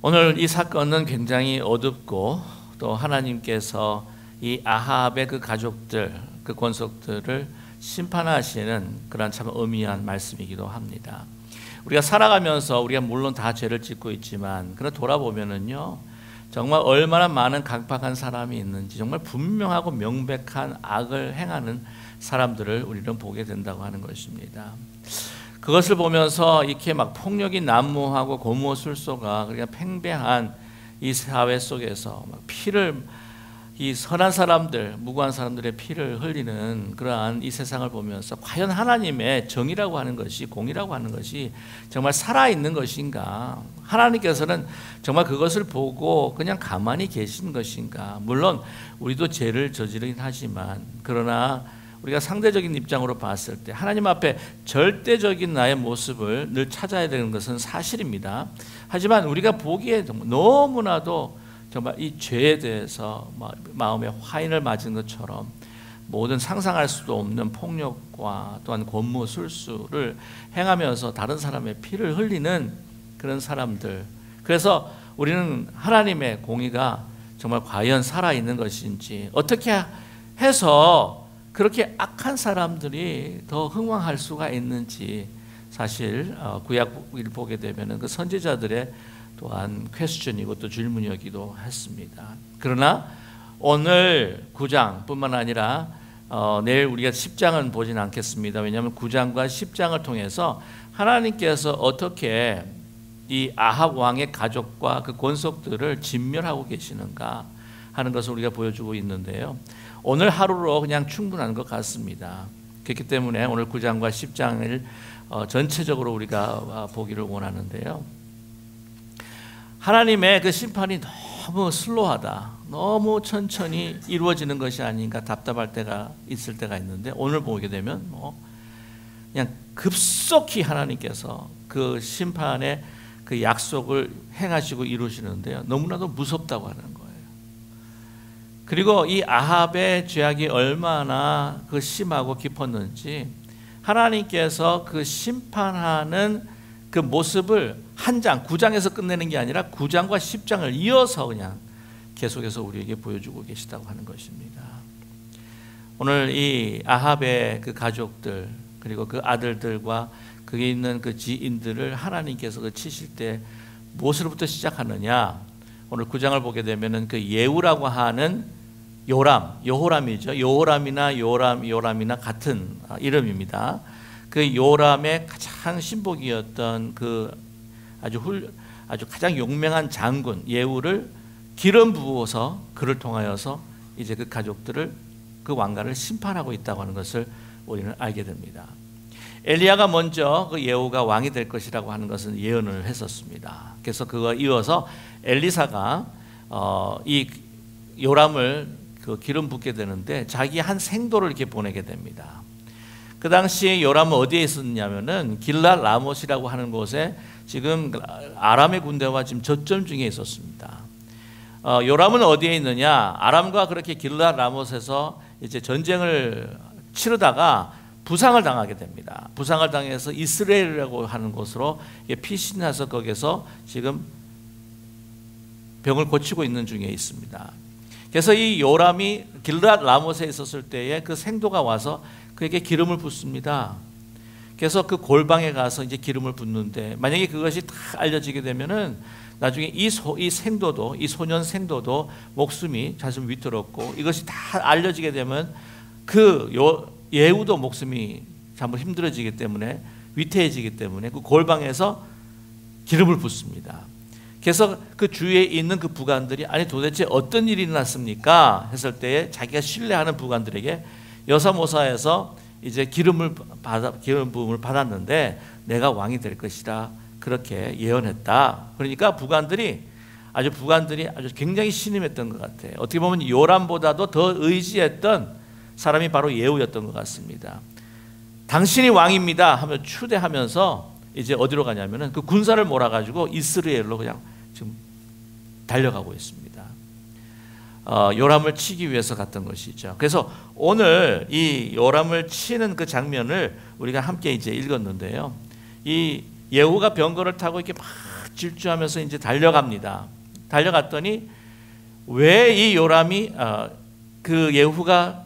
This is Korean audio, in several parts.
오늘 이 사건은 굉장히 어둡고 또 하나님께서 이 아합의 그 가족들, 그 권속들을 심판하시는 그런 참 의미한 말씀이기도 합니다. 우리가 살아가면서 우리가 물론 다 죄를 짓고 있지만 그러나 돌아보면은요, 정말 얼마나 많은 강팍한 사람이 있는지, 정말 분명하고 명백한 악을 행하는 사람들을 우리는 보게 된다고 하는 것입니다. 그것을 보면서 이렇게 막 폭력이 난무하고 고무술소가 그러니까 팽배한 이 사회 속에서 막 피를, 이 선한 사람들, 무고한 사람들의 피를 흘리는 그러한 이 세상을 보면서 과연 하나님의 정의라고 하는 것이, 공의라고 하는 것이 정말 살아있는 것인가? 하나님께서는 정말 그것을 보고 그냥 가만히 계신 것인가? 물론 우리도 죄를 저지르긴 하지만, 그러나 우리가 상대적인 입장으로 봤을 때 하나님 앞에 절대적인 나의 모습을 늘 찾아야 되는 것은 사실입니다. 하지만 우리가 보기에 너무나도 정말 이 죄에 대해서 마음에 화인을 맞은 것처럼 모든 상상할 수도 없는 폭력과 또한 권무술수를 행하면서 다른 사람의 피를 흘리는 그런 사람들, 그래서 우리는 하나님의 공의가 정말 과연 살아있는 것인지, 어떻게 해서 그렇게 악한 사람들이 더 흥왕할 수가 있는지, 사실 구약을 보게 되면 그 선지자들의 또한 퀘스천이고 또 질문이었기도 했습니다. 그러나 오늘 9장뿐만 아니라 내일 우리가 10장은 보진 않겠습니다. 왜냐하면 9장과 10장을 통해서 하나님께서 어떻게 이 아합 왕의 가족과 그 권속들을 진멸하고 계시는가 하는 것을 우리가 보여주고 있는데요, 오늘 하루로 그냥 충분한 것 같습니다. 그렇기 때문에 오늘 9장과 10장을 전체적으로 우리가 보기를 원하는데요, 하나님의 그 심판이 너무 슬로하다, 너무 천천히 이루어지는 것이 아닌가 답답할 때가 있을 때가 있는데, 오늘 보게 되면 그냥 급속히 하나님께서 그 심판의 그 약속을 행하시고 이루시는데요, 너무나도 무섭다고 하는 거예요. 그리고 이 아합의 죄악이 얼마나 그 심하고 깊었는지, 하나님께서 그 심판하는 그 모습을 한 장, 9장에서 끝내는 게 아니라 9장과 10장을 이어서 그냥 계속해서 우리에게 보여주고 계시다고 하는 것입니다. 오늘 이 아합의 그 가족들, 그리고 그 아들들과 그게 있는 그 지인들을 하나님께서 그 치실 때 무엇으로부터 시작하느냐? 오늘 9장을 보게 되면은 그 예후라고 하는 여호람이죠. 여호람이나 요람이나 같은 이름입니다. 그 요람의 가장 신복이었던 그 아주 가장 용맹한 장군 예후를 기름 부어서 그를 통하여서 이제 그 가족들을, 그 왕가를 심판하고 있다고 하는 것을 우리는 알게 됩니다. 엘리야가 먼저 그 예후가 왕이 될 것이라고 하는 것은 예언을 했었습니다. 그래서 그거 이어서 엘리사가 이 요람을 그 기름 붓게 되는데 자기 한 생도를 이렇게 보내게 됩니다. 그 당시에 요람은 어디에 있었냐면은 길랏 라못이라고 하는 곳에 지금 아람의 군대와 지금 접전 중에 있었습니다. 요람은 어디에 있느냐? 아람과 그렇게 길랏 라못에서 이제 전쟁을 치르다가 부상을 당하게 됩니다. 부상을 당해서 이스라엘이라고 하는 곳으로 피신해서 거기서 지금 병을 고치고 있는 중에 있습니다. 그래서 이 요람이 길랏 라못에 있었을 때에 그 생도가 와서 그에게 기름을 붓습니다. 그래서 그 골방에 가서 이제 기름을 붓는데, 만약에 그것이 다 알려지게 되면은 나중에 이 생도도, 이 소년 생도도 목숨이 자주 위태롭고, 이것이 다 알려지게 되면 그 예후도 목숨이 전부 힘들어지기 때문에, 위태해지기 때문에 그 골방에서 기름을 붓습니다. 그래서 그 주위에 있는 그 부관들이 아니 도대체 어떤 일이 일어났습니까? 했을 때에 자기가 신뢰하는 부관들에게 여사모사에서 이제 기름 부음을 받았는데 내가 왕이 될 것이다, 그렇게 예언했다. 그러니까 부관들이 아주 굉장히 신임했던 것 같아요. 어떻게 보면 요람보다도 더 의지했던 사람이 바로 예후였던 것 같습니다. 당신이 왕입니다 하며 추대하면서 이제 어디로 가냐면은 그 군사를 몰아가지고 이스라엘로 그냥 지금 달려가고 있습니다. 요람을 치기 위해서 갔던 것이죠. 그래서 오늘 이 요람을 치는 그 장면을 우리가 함께 이제 읽었는데요, 이 예후가 병거를 타고 이렇게 막 질주하면서 이제 달려갑니다. 달려갔더니 왜 이 요람이 그 예후가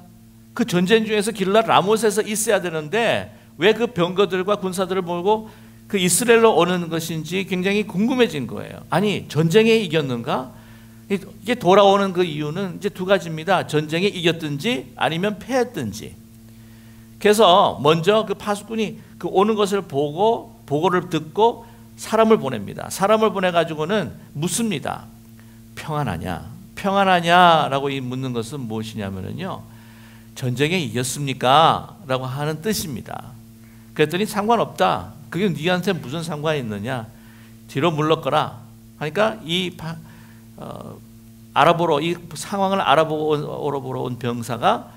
그 전쟁 중에서 길랏 라못에서 있어야 되는데 왜 그 병거들과 군사들을 몰고 그 이스라엘로 오는 것인지 굉장히 궁금해진 거예요. 아니, 전쟁에 이겼는가? 이게 돌아오는 그 이유는 이제 두 가지입니다. 전쟁에 이겼든지 아니면 패했든지. 그래서 먼저 그 파수꾼이 그 오는 것을 보고 보고를 듣고 사람을 보냅니다. 사람을 보내가지고는 묻습니다. 평안하냐? 평안하냐라고 묻는 것은 무엇이냐면요, 전쟁에 이겼습니까? 라고 하는 뜻입니다. 그랬더니 상관없다. 그게 네한테 무슨 상관이 있느냐? 뒤로 물러거라. 하니까 알아보러, 이 상황을 알아보러 온 병사가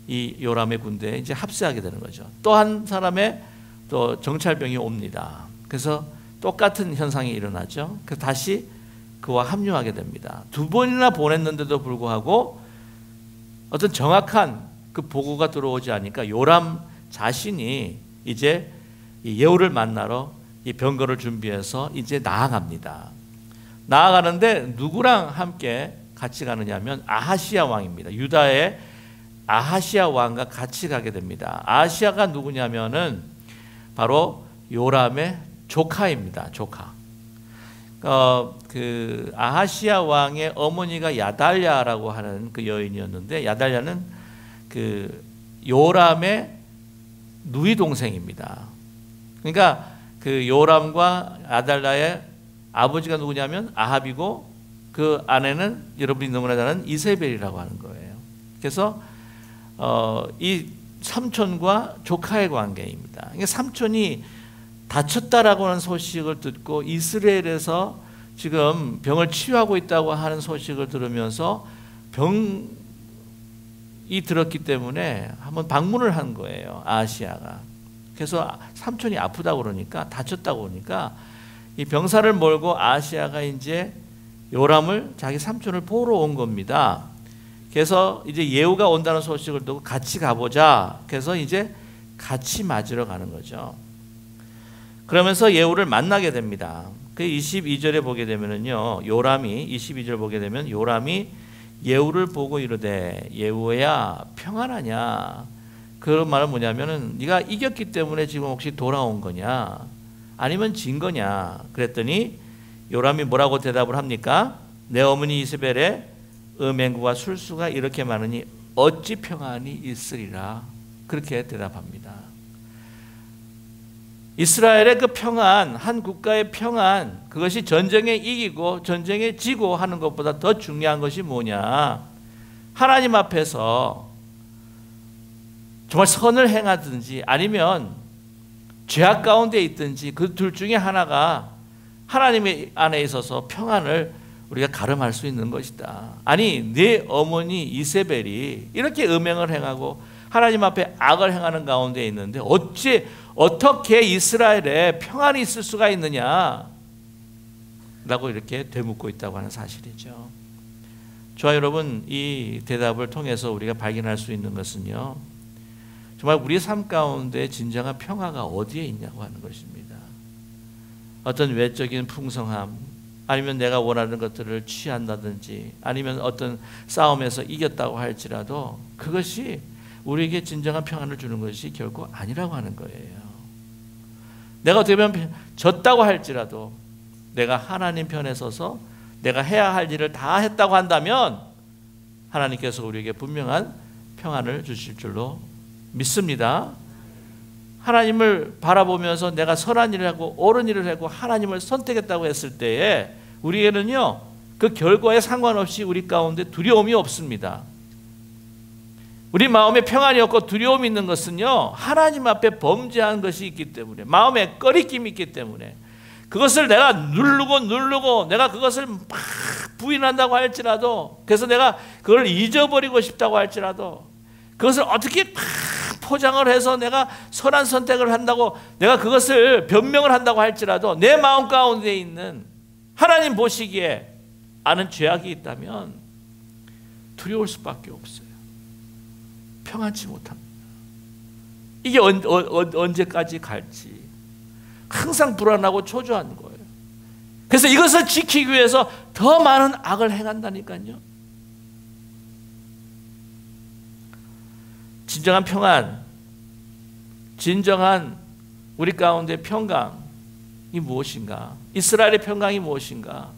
이 요람의 군대에 이제 합세하게 되는 거죠. 또 한 사람의 또 정찰병이 옵니다. 그래서 똑같은 현상이 일어나죠. 그래서 다시 그와 합류하게 됩니다. 두 번이나 보냈는데도 불구하고 어떤 정확한 그 보고가 들어오지 않으니까 요람 자신이 이제 이 예후를 만나러 이 병거를 준비해서 이제 나아갑니다. 나아가는데 누구랑 함께 같이 가느냐면 아하시아 왕입니다. 유다의 아하시아 왕과 같이 가게 됩니다. 아하시아가 누구냐면은 바로 요람의 조카입니다. 조카. 그 아하시아 왕의 어머니가 야달랴라고 하는 그 여인이었는데, 야달랴는 그 요람의 누이 동생입니다. 그러니까 그 요람과 야달랴의 아버지가 누구냐면 아합이고, 그 아내는 여러분이 너무나 잘 아는 이세벨이라고 하는 거예요. 그래서 이 삼촌과 조카의 관계입니다. 그러니까 삼촌이 다쳤다라고 하는 소식을 듣고 이스라엘에서 지금 병을 치유하고 있다고 하는 소식을 들으면서 병이 들었기 때문에 한번 방문을 한 거예요, 아하시아가. 그래서 삼촌이 아프다고 그러니까, 다쳤다고 그러니까 이 병사를 몰고 아하시아가 이제 요람을 자기 삼촌을 보러 온 겁니다. 그래서 이제 예후가 온다는 소식을 듣고 같이 가보자. 그래서 이제 같이 맞으러 가는 거죠. 그러면서 예후를 만나게 됩니다. 그 22절에 보게 되면은요, 요람이 22절 보게 되면 요람이 예후를 보고 이르되 예후야 평안하냐? 그런 말은 뭐냐면은 네가 이겼기 때문에 지금 혹시 돌아온 거냐? 아니면 진 거냐? 그랬더니 요람이 뭐라고 대답을 합니까? 내 어머니 이세벨의 음행과 술수가 이렇게 많으니 어찌 평안이 있으리라. 그렇게 대답합니다. 이스라엘의 그 평안, 한 국가의 평안, 그것이 전쟁에 이기고 전쟁에 지고 하는 것보다 더 중요한 것이 뭐냐? 하나님 앞에서 정말 선을 행하든지 아니면 죄악 가운데 있든지 그 둘 중에 하나가 하나님의 안에 있어서 평안을 우리가 가름할 수 있는 것이다. 아니, 네 어머니 이세벨이 이렇게 음행을 행하고 하나님 앞에 악을 행하는 가운데 있는데 어떻게 이스라엘에 평안이 있을 수가 있느냐? 라고 이렇게 되묻고 있다고 하는 사실이죠. 저와 여러분, 이 대답을 통해서 우리가 발견할 수 있는 것은요, 정말 우리 삶 가운데 진정한 평화가 어디에 있냐고 하는 것입니다. 어떤 외적인 풍성함, 아니면 내가 원하는 것들을 취한다든지, 아니면 어떤 싸움에서 이겼다고 할지라도 그것이 우리에게 진정한 평안을 주는 것이 결코 아니라고 하는 거예요. 내가 어떻게 보면 졌다고 할지라도 내가 하나님 편에 서서 내가 해야 할 일을 다 했다고 한다면 하나님께서 우리에게 분명한 평안을 주실 줄로 믿습니다. 하나님을 바라보면서 내가 선한 일을 하고 옳은 일을 하고 하나님을 선택했다고 했을 때에 우리에게는요, 그 결과에 상관없이 우리 가운데 두려움이 없습니다. 우리 마음에 평안이 없고 두려움이 있는 것은요, 하나님 앞에 범죄한 것이 있기 때문에, 마음에 꺼리낌이 있기 때문에, 그것을 내가 누르고 내가 그것을 막 부인한다고 할지라도, 그래서 내가 그걸 잊어버리고 싶다고 할지라도, 그것을 어떻게 막 포장을 해서 내가 선한 선택을 한다고, 내가 그것을 변명을 한다고 할지라도 내 마음 가운데 있는 하나님 보시기에 아는 죄악이 있다면 두려울 수밖에 없어요. 평안치 못합니다. 이게 언제까지 갈지 항상 불안하고 초조한 거예요. 그래서 이것을 지키기 위해서 더 많은 악을 행한다니까요. 진정한 평안, 진정한 우리 가운데 평강이 무엇인가? 이스라엘의 평강이 무엇인가?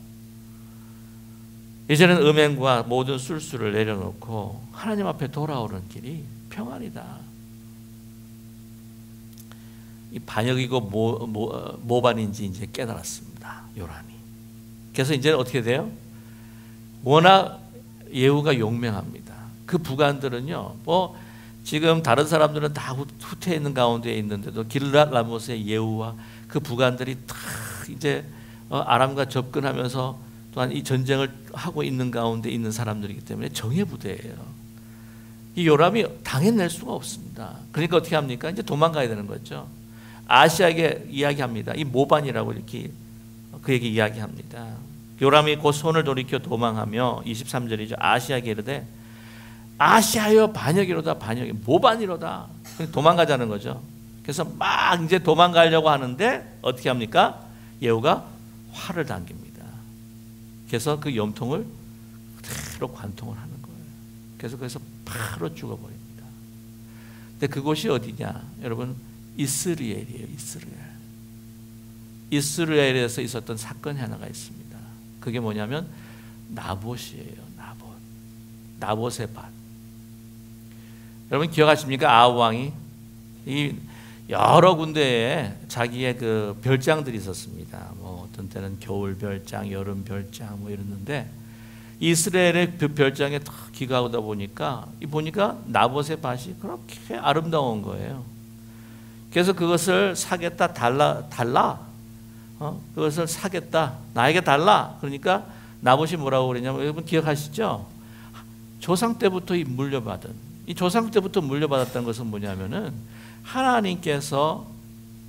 이제는 음행과 모든 술수를 내려놓고 하나님 앞에 돌아오는 길이 평안이다. 이 반역이고 모반인지 이제 깨달았습니다. 요람이. 그래서 이제는 어떻게 돼요? 워낙 예후가 용맹합니다. 그 부관들은요, 지금 다른 사람들은 다 후퇴해 있는 가운데 있는데도 길랏 라못의 예후와 그 부관들이 다 이제 아람과 접근하면서 또한 이 전쟁을 하고 있는 가운데 있는 사람들이기 때문에 정예 부대예요. 이 요람이 당해낼 수가 없습니다. 그러니까 어떻게 합니까? 이제 도망가야 되는 거죠. 아시아에게 이야기합니다. 이 모반이라고 이렇게 그에게 이야기합니다. 요람이 곧 손을 돌이켜 도망하며 23절이죠. 아시아에게 이르되 아시아여 반역이로다. 반역이 모반이로다. 도망가자는 거죠. 그래서 막 이제 도망가려고 하는데 어떻게 합니까? 예후가 활을 당깁니다. 그래서 그 염통을 그대로 관통을 하는 거예요. 그래서 거기서 바로 죽어버립니다. 근데 그곳이 어디냐? 여러분, 이스라엘이에요. 이스라엘에서 있었던 사건이 하나가 있습니다. 그게 뭐냐면 나봇이에요. 나봇의 밭. 여러분 기억하십니까? 아합 왕이 이 여러 군데에 자기의 그 별장들이 있었습니다. 어떤 때는 겨울 별장, 여름 별장 이랬는데 이스라엘의 그 별장에 딱 기가오다 보니까 나봇의 밭이 그렇게 아름다운 거예요. 그래서 그것을 사겠다, 달라. 그것을 사겠다, 나에게 달라. 그러니까 나봇이 뭐라고 그러냐면, 여러분 기억하시죠? 조상 때부터 이 조상 때부터 물려받았다는 것은 뭐냐면은 하나님께서,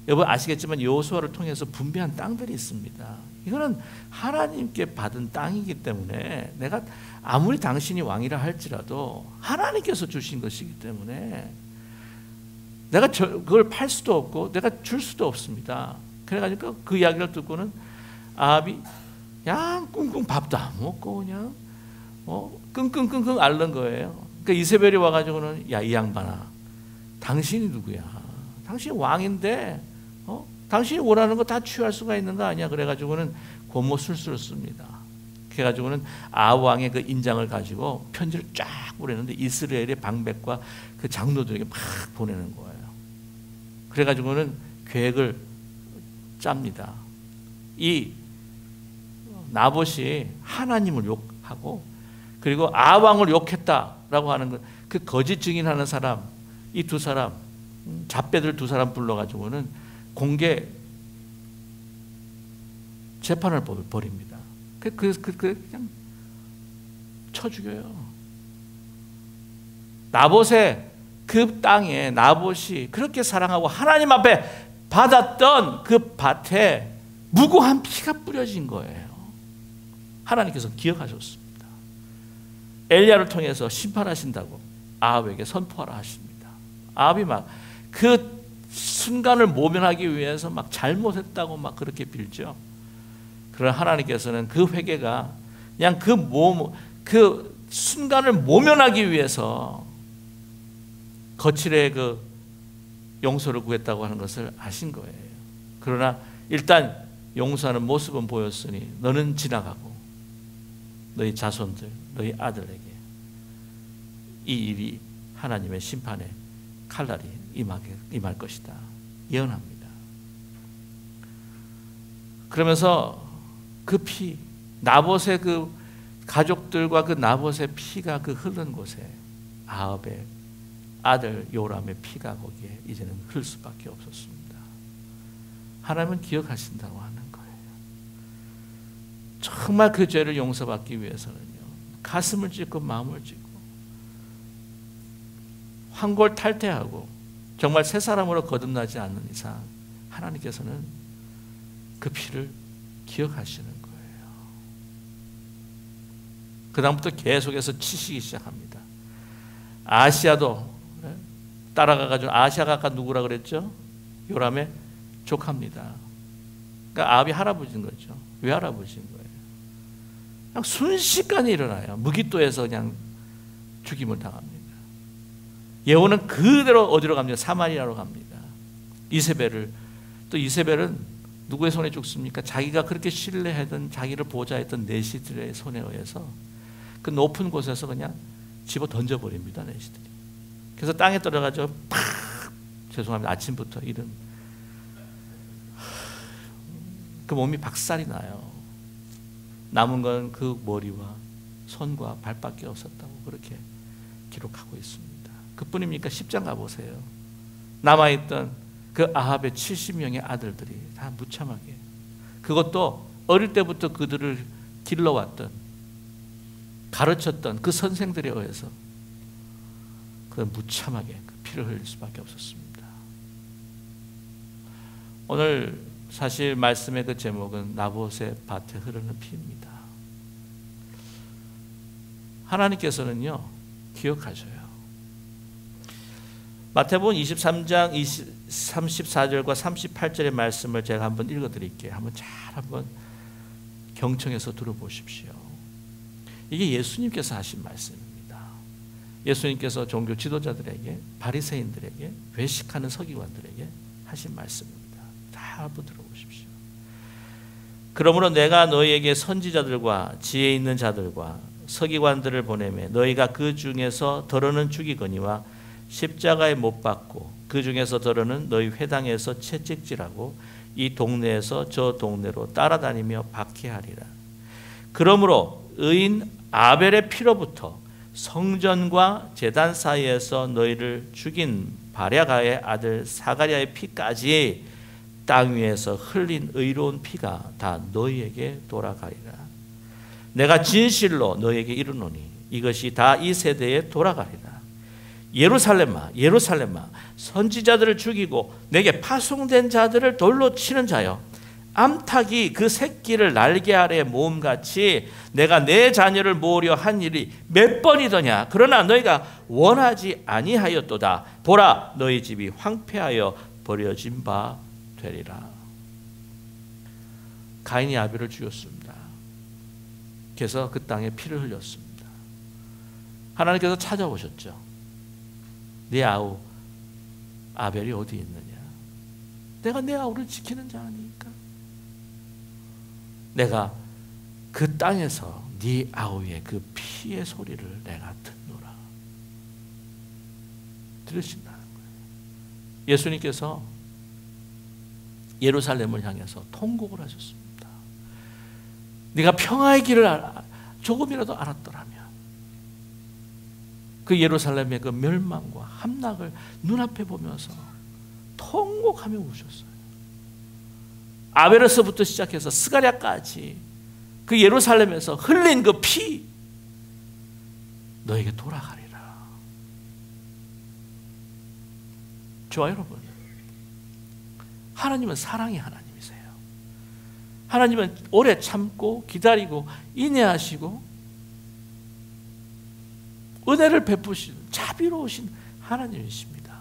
여러분 아시겠지만 여호수아를 통해서 분배한 땅들이 있습니다. 이거는 하나님께 받은 땅이기 때문에 내가 아무리 당신이 왕이라 할지라도 하나님께서 주신 것이기 때문에 내가 그걸 팔 수도 없고 내가 줄 수도 없습니다. 그래가지고 그 이야기를 듣고는 아합이 그냥 꿍꿍 밥도 안 먹고 그냥 끙끙끙끙 앓는 거예요. 그러니까 이세벨이 와가지고는 야, 이 양반아, 당신이 누구야? 당신이 왕인데 당신이 원하는 거 다 취할 수가 있는 거 아니야? 그래가지고는 고모술수를 씁니다. 그래가지고는 아합 왕의 그 인장을 가지고 편지를 쫙 보내는데 이스라엘의 방백과 그 장로들에게 막 보내는 거예요. 그래가지고는 계획을 짭니다. 이 나봇이 하나님을 욕하고 그리고 아합 왕을 욕했다라고 하는 것, 그 거짓 증인하는 사람, 이 두 사람, 잡배들 두 사람 불러가지고는 공개 재판을 벌입니다. 그냥 쳐 죽여요. 나봇의 그 땅에 나봇이 그렇게 사랑하고 하나님 앞에 받았던 그 밭에 무고한 피가 뿌려진 거예요. 하나님께서 기억하셨습니다. 엘리야를 통해서 심판하신다고 아합에게 선포하라 하십니다. 아합이 막 그 순간을 모면하기 위해서 막 잘못했다고 막 그렇게 빌죠. 그러나 하나님께서는 그 회개가 그냥 그 순간을 모면하기 위해서 거칠의 그 용서를 구했다고 하는 것을 아신 거예요. 그러나 일단 용서하는 모습은 보였으니 너는 지나가고 너희 자손들, 너희 아들에게 이 일이 하나님의 심판의 칼날이 임할 것이다. 예언합니다. 그러면서 그 피, 나봇의 그 가족들과 그 나봇의 피가 그 흐른 곳에 아합의 아들 요람의 피가 거기에 이제는 흘 수밖에 없었습니다. 하나님은 기억하신다고 하는 거예요. 정말 그 죄를 용서받기 위해서는요, 가슴을 찢고 마음을 찢고 환골탈태하고 정말 새 사람으로 거듭나지 않는 이상 하나님께서는 그 피를 기억하시는 거예요. 그 다음부터 계속해서 치시기 시작합니다. 아시아도 따라가가지고, 아시아가 아까 누구라 그랬죠? 요람의 조카입니다. 그러니까 아합이 할아버지인 거죠. 왜 할아버지인 거예요? 그냥 순식간에 일어나요. 무기또에서 그냥 죽임을 당합니다. 예후는 그대로 어디로 갑니까? 사마리아로 갑니다. 이세벨은 누구의 손에 죽습니까? 자기가 그렇게 신뢰하던, 자기를 보호자했던 내시들의 손에 의해서 그 높은 곳에서 그냥 집어 던져버립니다. 내시들이. 그래서 땅에 떨어가지고 팍, 죄송합니다. 아침부터 이런 그 몸이 박살이 나요. 남은 건 그 머리와 손과 발밖에 없었다고 그렇게 기록하고 있습니다. 그뿐입니까? 10장 가보세요. 남아있던 그 아합의 70명의 아들들이 다 무참하게, 그것도 어릴 때부터 그들을 길러왔던, 가르쳤던 그 선생들에 의해서 그 무참하게 그 피를 흘릴 수밖에 없었습니다. 오늘 사실 말씀의 그 제목은 나봇의 밭에 흐르는 피입니다. 하나님께서는요, 기억하셔요. 마태복음 23장 34절과 38절의 말씀을 제가 한번 읽어드릴게요. 한번 경청해서 들어보십시오. 이게 예수님께서 하신 말씀입니다. 예수님께서 종교 지도자들에게, 바리새인들에게, 외식하는 서기관들에게 하신 말씀입니다. 다 한번 들어보십시오. 그러므로 내가 너희에게 선지자들과 지혜 있는 자들과 서기관들을 보내매 너희가 그 중에서 더러는 죽이거니와 십자가에 못 박고 그 중에서 더러는 너희 회당에서 채찍질하고 이 동네에서 저 동네로 따라다니며 박해하리라. 그러므로 의인 아벨의 피로부터 성전과 제단 사이에서 너희를 죽인 바랴가의 아들 사가랴의 피까지 땅 위에서 흘린 의로운 피가 다 너희에게 돌아가리라. 내가 진실로 너희에게 이르노니 이것이 다 이 세대에 돌아가리라. 예루살렘아, 예루살렘아, 선지자들을 죽이고 내게 파송된 자들을 돌로 치는 자여, 암탉이 그 새끼를 날개 아래 모음같이 내가 내 자녀를 모으려 한 일이 몇 번이더냐. 그러나 너희가 원하지 아니하였도다. 보라, 너희 집이 황폐하여 버려진 바 되리라. 가인이 아벨을 죽였습니다. 그래서 그 땅에 피를 흘렸습니다. 하나님께서 찾아오셨죠. 네 아우 아벨이 어디 있느냐? 내가 내 아우를 지키는 자 아니니까. 내가 그 땅에서 네 아우의 그 피의 소리를 내가 듣노라. 들으신다는 거예요. 예수님께서 예루살렘을 향해서 통곡을 하셨습니다. 네가 평화의 길을 조금이라도 알았더라면 그 예루살렘의 그 멸망과 함락을 눈앞에 보면서 통곡하며 우셨어요. 아벨에서부터 시작해서 스가랴까지 그 예루살렘에서 흘린 그 피 너에게 돌아가리라. 좋아요, 여러분. 하나님은 사랑의 하나님이세요. 하나님은 오래 참고 기다리고 인내하시고 은혜를 베푸시는 자비로우신 하나님이십니다.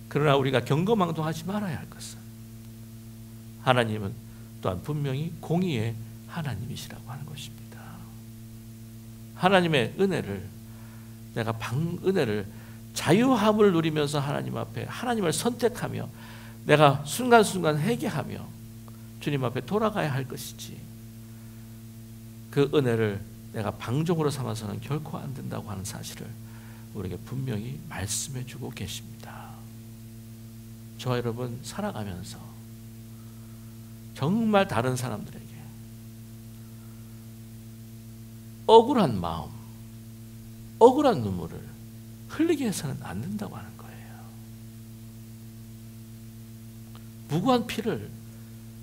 그러나 우리가 경거망동하지 말아야 할 것은 하나님은 또한 분명히 공의의 하나님이시라고 하는 것입니다. 하나님의 은혜를 은혜를 자유함을 누리면서 하나님 앞에 하나님을 선택하며 내가 순간순간 회개하며 주님 앞에 돌아가야 할 것이지, 그 은혜를 내가 방종으로 삼아서는 결코 안 된다고 하는 사실을 우리에게 분명히 말씀해 주고 계십니다. 저와 여러분 살아가면서 정말 다른 사람들에게 억울한 마음, 억울한 눈물을 흘리게 해서는 안 된다고 하는 거예요. 무고한 피를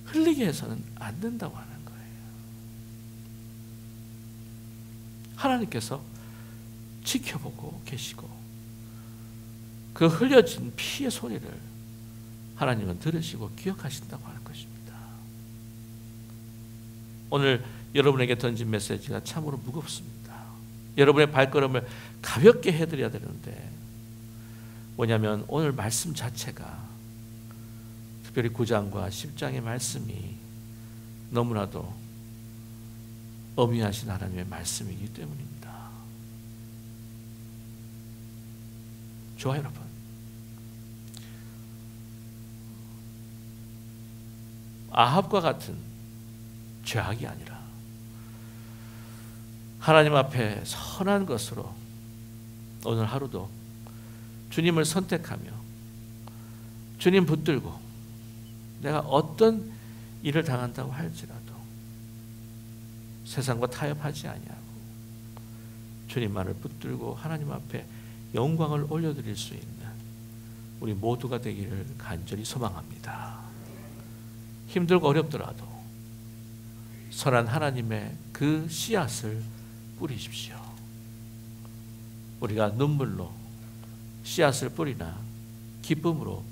흘리게 해서는 안 된다고 하는 거예요. 하나님께서 지켜보고 계시고 그 흘려진 피의 소리를 하나님은 들으시고 기억하신다고 하는 것입니다. 오늘 여러분에게 던진 메시지가 참으로 무겁습니다. 여러분의 발걸음을 가볍게 해드려야 되는데, 뭐냐면 오늘 말씀 자체가 특별히 9장과 10장의 말씀이 너무나도 엄위하신 하나님의 말씀이기 때문입니다. 좋아요, 여러분. 아합과 같은 죄악이 아니라 하나님 앞에 선한 것으로 오늘 하루도 주님을 선택하며 주님 붙들고 내가 어떤 일을 당한다고 할지라도 세상과 타협하지 아니하고 주님만을 붙들고 하나님 앞에 영광을 올려드릴 수 있는 우리 모두가 되기를 간절히 소망합니다. 힘들고 어렵더라도 선한 하나님의 그 씨앗을 뿌리십시오. 우리가 눈물로 씨앗을 뿌리나 기쁨으로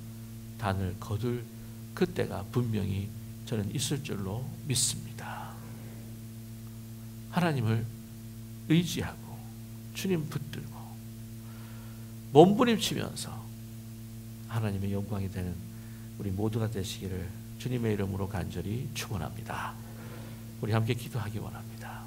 단을 거둘 그때가 분명히 저는 있을 줄로 믿습니다. 하나님을 의지하고 주님 붙들고 몸부림치면서 하나님의 영광이 되는 우리 모두가 되시기를 주님의 이름으로 간절히 축원합니다. 우리 함께 기도하기 원합니다.